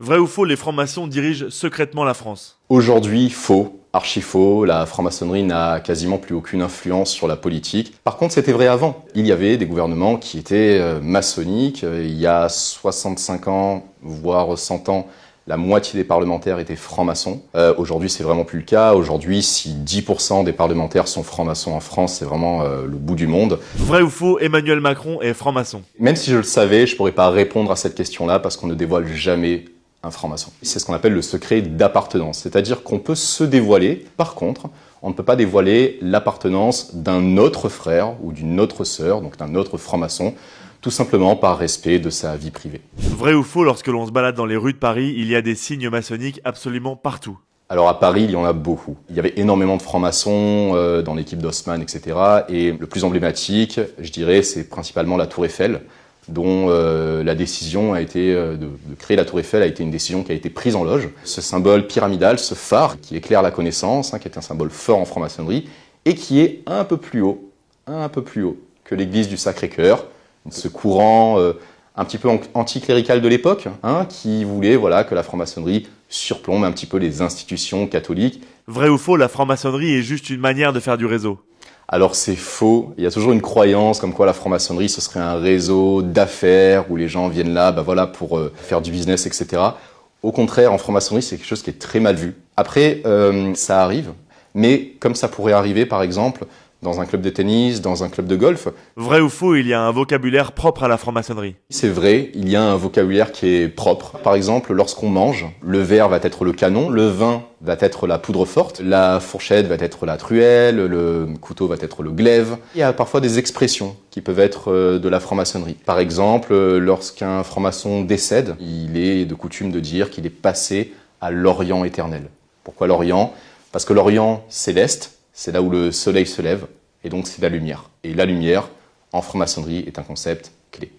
Vrai ou faux, les francs-maçons dirigent secrètement la France? Aujourd'hui, faux, archi faux, la franc-maçonnerie n'a quasiment plus aucune influence sur la politique. Par contre, c'était vrai avant. Il y avait des gouvernements qui étaient maçonniques. Il y a 65 ans, voire 100 ans, la moitié des parlementaires étaient francs-maçons. Aujourd'hui, c'est vraiment plus le cas. Aujourd'hui, si 10% des parlementaires sont francs-maçons en France, c'est vraiment le bout du monde. Vrai ou faux, Emmanuel Macron est franc-maçon? Même si je le savais, je pourrais pas répondre à cette question-là parce qu'on ne dévoile jamais un franc-maçon. C'est ce qu'on appelle le secret d'appartenance, c'est-à-dire qu'on peut se dévoiler, par contre, on ne peut pas dévoiler l'appartenance d'un autre frère ou d'une autre sœur, donc d'un autre franc-maçon, tout simplement par respect de sa vie privée. Vrai ou faux, lorsque l'on se balade dans les rues de Paris, il y a des signes maçonniques absolument partout? Alors à Paris, il y en a beaucoup. Il y avait énormément de francs-maçons dans l'équipe d'Haussmann, etc. Et le plus emblématique, je dirais, c'est principalement la Tour Eiffel, dont la décision a été de créer la Tour Eiffel a été une décision qui a été prise en loge. Ce symbole pyramidal, ce phare qui éclaire la connaissance, qui est un symbole fort en franc-maçonnerie, et qui est un peu plus haut que l'église du Sacré-Cœur, ce courant un petit peu anticlérical de l'époque, qui voulait que la franc-maçonnerie surplombe un petit peu les institutions catholiques. Vrai ou faux, la franc-maçonnerie est juste une manière de faire du réseau? Alors c'est faux, il y a toujours une croyance comme quoi la franc-maçonnerie ce serait un réseau d'affaires où les gens viennent là pour faire du business, etc. Au contraire, en franc-maçonnerie c'est quelque chose qui est très mal vu. Après, ça arrive, mais comme ça pourrait arriver par exemple dans un club de tennis, dans un club de golf. Vrai ou faux, il y a un vocabulaire propre à la franc-maçonnerie? C'est vrai, il y a un vocabulaire qui est propre. Par exemple, lorsqu'on mange, le verre va être le canon, le vin va être la poudre forte, la fourchette va être la truelle, le couteau va être le glaive. Il y a parfois des expressions qui peuvent être de la franc-maçonnerie. Par exemple, lorsqu'un franc-maçon décède, il est de coutume de dire qu'il est passé à l'Orient éternel. Pourquoi l'Orient? Parce que l'Orient céleste, c'est là où le soleil se lève, et donc c'est la lumière. Et la lumière, en franc-maçonnerie, est un concept clé.